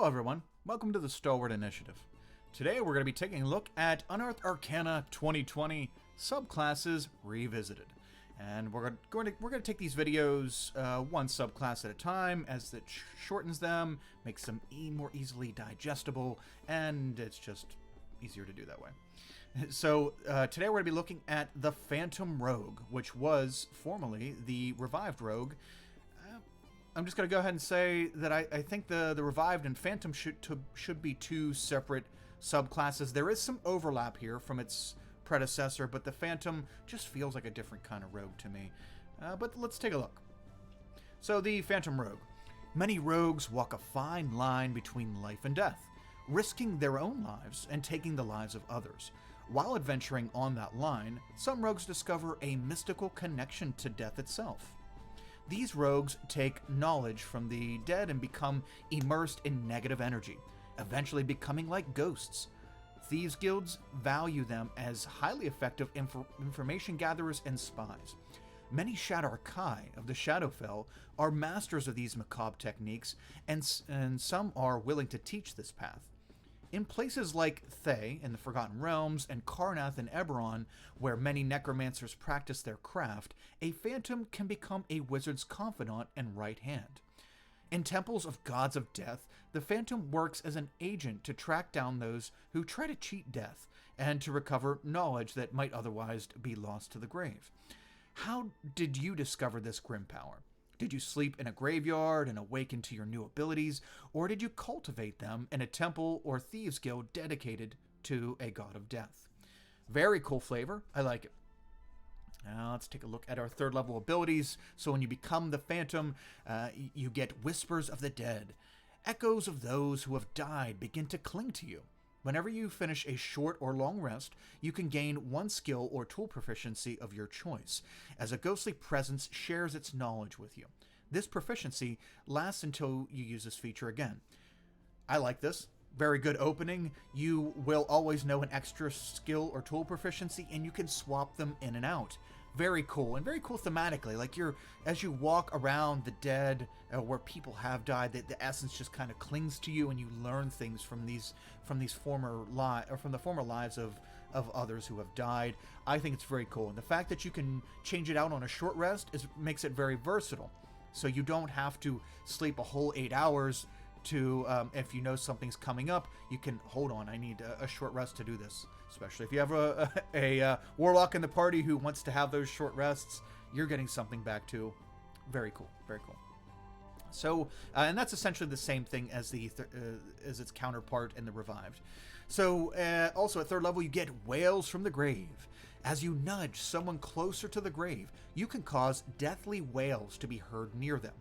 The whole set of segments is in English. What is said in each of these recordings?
Hello everyone, welcome to the Stalwart Initiative. Today we're going to be taking a look at Unearthed Arcana 2020 Subclasses Revisited. And we're going to take these videos one subclass at a time, as it shortens them, makes them more easily digestible, and it's just easier to do that way. So today we're going to be looking at the Phantom Rogue, which was formerly the Revived Rogue. I'm just going to go ahead and say that I think the Revived and Phantom should be two separate subclasses. There is some overlap here from its predecessor, but the Phantom just feels like a different kind of rogue to me. But let's take a look. So the Phantom Rogue. Many rogues walk a fine line between life and death, risking their own lives and taking the lives of others. While adventuring on that line, some rogues discover a mystical connection to death itself. These rogues take knowledge from the dead and become immersed in negative energy, eventually becoming like ghosts. Thieves' guilds value them as highly effective information gatherers and spies. Many Shadar-kai of the Shadowfell are masters of these macabre techniques, and some are willing to teach this path. In places like Thay in the Forgotten Realms and Karnath in Eberron, where many necromancers practice their craft, a phantom can become a wizard's confidant and right hand. In temples of gods of death, the phantom works as an agent to track down those who try to cheat death and to recover knowledge that might otherwise be lost to the grave. How did you discover this grim power? Did you sleep in a graveyard and awaken to your new abilities, or did you cultivate them in a temple or thieves' guild dedicated to a god of death? Very cool flavor. I like it. Now let's take a look at our third level abilities. So when you become the Phantom, you get Whispers of the Dead. Echoes of those who have died begin to cling to you. Whenever you finish a short or long rest, you can gain one skill or tool proficiency of your choice, as a ghostly presence shares its knowledge with you. This proficiency lasts until you use this feature again. I like this. Very good opening. You will always know an extra skill or tool proficiency, and you can swap them in and out. Very cool, and very cool thematically. Like as you walk around the dead, where people have died, the essence just kind of clings to you, and you learn things from the former lives of others who have died. I think it's very cool, and the fact that you can change it out on a short rest makes it very versatile. So you don't have to sleep a whole 8 hours to, if you know something's coming up, you can, hold on, I need a short rest to do this. Especially if you have a warlock in the party who wants to have those short rests, you're getting something back too. Very cool, very cool. So, and that's essentially the same thing as as its counterpart in the Revived. So, also at third level, you get Wails from the Grave. As you nudge someone closer to the grave, you can cause deathly wails to be heard near them.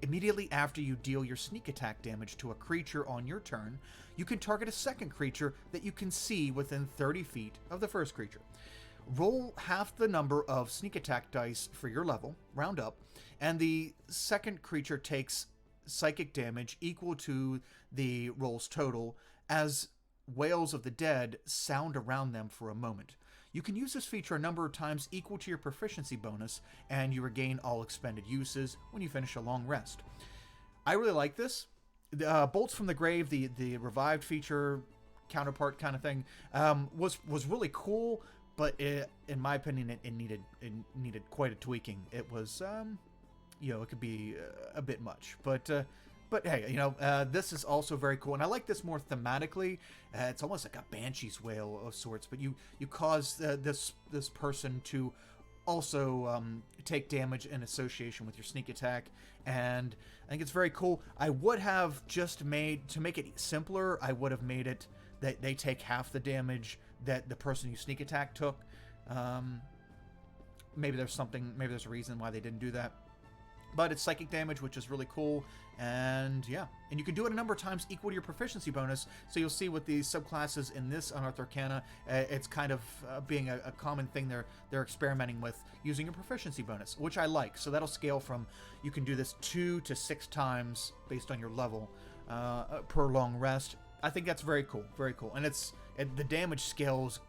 Immediately after you deal your sneak attack damage to a creature on your turn, you can target a second creature that you can see within 30 feet of the first creature. Roll half the number of sneak attack dice for your level, round up, and the second creature takes psychic damage equal to the roll's total as wails of the dead sound around them for a moment. You can use this feature a number of times equal to your proficiency bonus, and you regain all expended uses when you finish a long rest. I really like this. Bolts from the Grave, the Revived feature counterpart kind of thing, was really cool, but in my opinion, it needed quite a tweaking. It was, it could be a bit much, but hey, this is also very cool, and I like this more thematically. It's almost like a banshee's wail of sorts, but you cause this person to also take damage in association with your sneak attack, and I think it's very cool. I would have just made, to make it simpler, I would have made it that they take half the damage that the person you sneak attack took. Maybe there's a reason why they didn't do that. But it's psychic damage, which is really cool, and yeah. And you can do it a number of times equal to your proficiency bonus, so you'll see with the subclasses in this Unearthed Arcana, it's kind of being a common thing they're experimenting with, using a proficiency bonus, which I like. So that'll scale from, you can do this 2 to 6 times based on your level per long rest. I think that's very cool, and the damage scales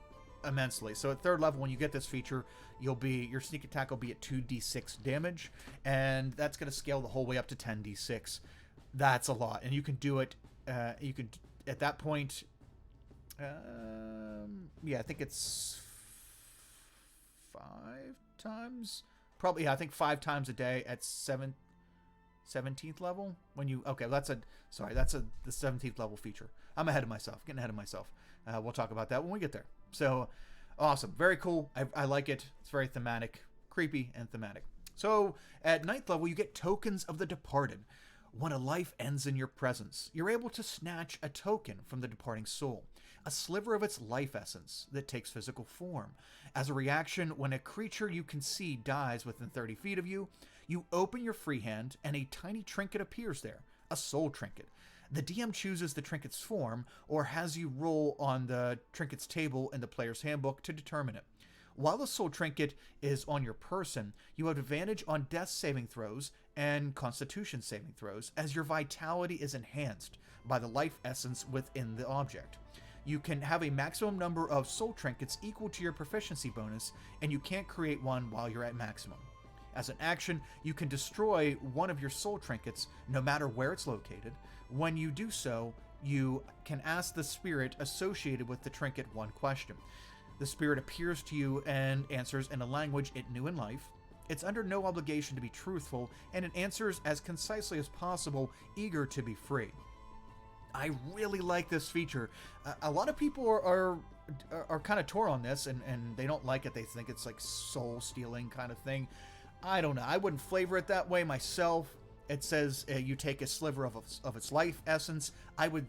immensely. So at third level, when you get this feature, your sneak attack will be at 2d6 damage, and that's going to scale the whole way up to 10d6. That's a lot, and you can do it you can, at that point, yeah, I think it's 5 times, probably. Yeah, I think 5 times a day at 17th level. When you, okay, that's the 17th level feature. I'm ahead of myself, getting ahead of myself. We'll talk about that when we get there. So awesome, very cool. I like it. It's very thematic, creepy and thematic. So at 9th level, you get Tokens of the Departed. When a life ends in your presence, you're able to snatch a token from the departing soul, a sliver of its life essence that takes physical form. As a reaction, when a creature you can see dies within 30 feet of you, you open your free hand and a tiny trinket appears there, a soul trinket. The DM chooses the trinket's form or has you roll on the trinket's table in the player's handbook to determine it. While the soul trinket is on your person, you have advantage on death saving throws and constitution saving throws, as your vitality is enhanced by the life essence within the object. You can have a maximum number of soul trinkets equal to your proficiency bonus, and you can't create one while you're at maximum. As an action, you can destroy one of your soul trinkets, no matter where it's located. When you do so, you can ask the spirit associated with the trinket one question. The spirit appears to you and answers in a language it knew in life. It's under no obligation to be truthful, and it answers as concisely as possible, eager to be free. I really like this feature. A lot of people are kind of torn on this, and they don't like it. They think it's like soul stealing kind of thing. I don't know. I wouldn't flavor it that way myself. It says you take a sliver of its life essence. I would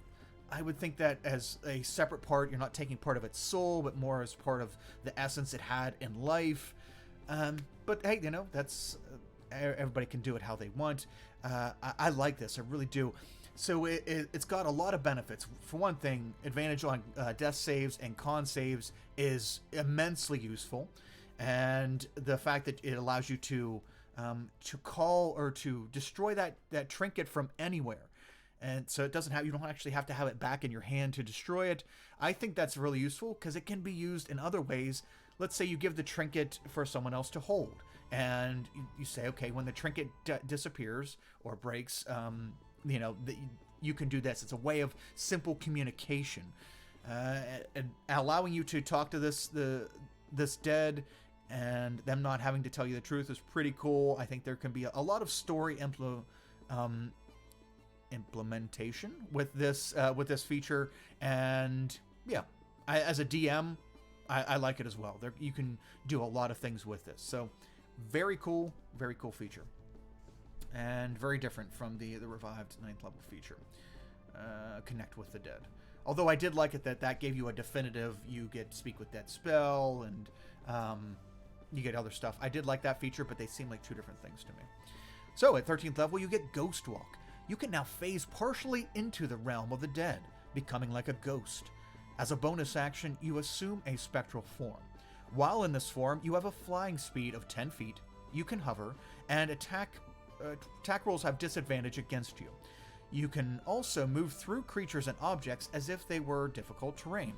think that as a separate part. You're not taking part of its soul, but more as part of the essence it had in life. But hey, that's everybody can do it how they want. I like this. I really do. So it's got a lot of benefits. For one thing, advantage on death saves and con saves is immensely useful. And the fact that it allows you to call or to destroy that trinket from anywhere. And so you don't actually have to have it back in your hand to destroy it. I think that's really useful because it can be used in other ways. Let's say you give the trinket for someone else to hold, and you say, okay, when the trinket disappears or breaks, you can do this. It's a way of simple communication, and allowing you to talk to this dead, and them not having to tell you the truth is pretty cool. I think there can be a lot of story implementation with this feature, and yeah, as a DM, I like it as well. You can do a lot of things with this, so very cool feature, and very different from the revived 9th level feature, Connect with the Dead. Although I did like it that gave you a definitive, you get Speak with Dead spell, and you get other stuff. I did like that feature, but they seem like two different things to me. So at 13th level, you get Ghost Walk. You can now phase partially into the realm of the dead, becoming like a ghost. As a bonus action, you assume a spectral form. While in this form, you have a flying speed of 10 feet, you can hover, and attack rolls have disadvantage against you. You can also move through creatures and objects as if they were difficult terrain,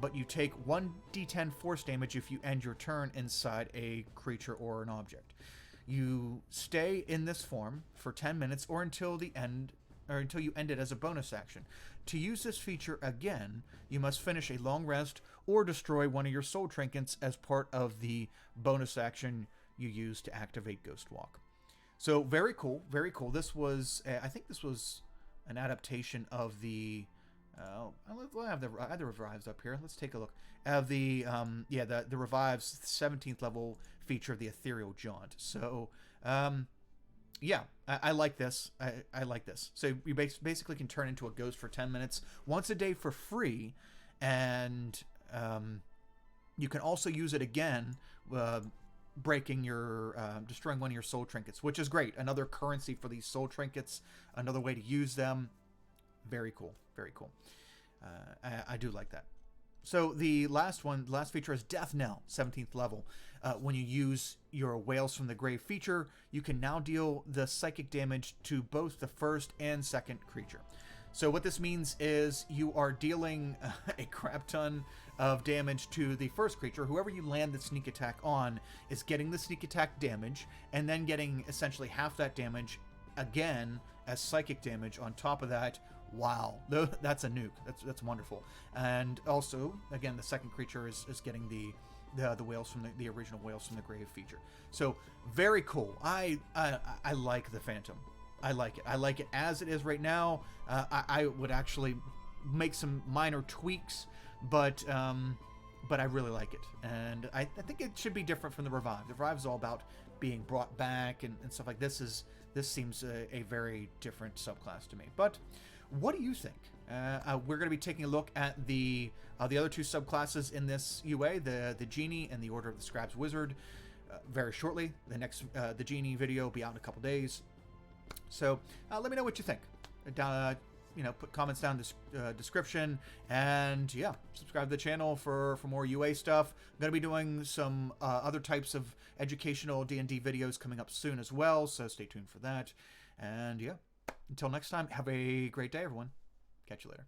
but you take 1d10 force damage if you end your turn inside a creature or an object. You stay in this form for 10 minutes or until you end it as a bonus action. To use this feature again, you must finish a long rest or destroy one of your soul trinkets as part of the bonus action you use to activate Ghost Walk. So very cool, very cool. This was, I think this was an adaptation of the, I have the Revives up here. Let's take a look. The Revives 17th level feature of the Ethereal Jaunt. So, yeah, I like this. I like this. So you basically can turn into a ghost for 10 minutes once a day for free, and you can also use it again, destroying one of your soul trinkets, which is great. Another currency for these soul trinkets, another way to use them. Very cool. Very cool. I do like that. So the last feature is Death Knell, 17th level. When you use your Whales from the Grave feature, you can now deal the psychic damage to both the first and second creature. So what this means is you are dealing a crap ton of damage to the first creature. Whoever you land the sneak attack on is getting the sneak attack damage, and then getting essentially half that damage again as psychic damage on top of that Wow, that's a nuke. That's wonderful. And also, again, the second creature is getting the whales from the original Whales from the Grave feature. So very cool. I like the Phantom. I like it. I like it as it is right now. I would actually make some minor tweaks, but I really like it, and I think it should be different from the Revive. The Revive is all about being brought back and stuff like this. This seems a very different subclass to me. But what do you think? We're going to be taking a look at the other two subclasses in this UA, the Genie and the Order of the Scraps Wizard, very shortly. The next the Genie video will be out in a couple days. So let me know what you think. Put comments down in the description, and yeah, subscribe to the channel for more UA stuff. I'm going to be doing some other types of educational D&D videos coming up soon as well, so stay tuned for that. And yeah, until next time, have a great day, everyone. Catch you later.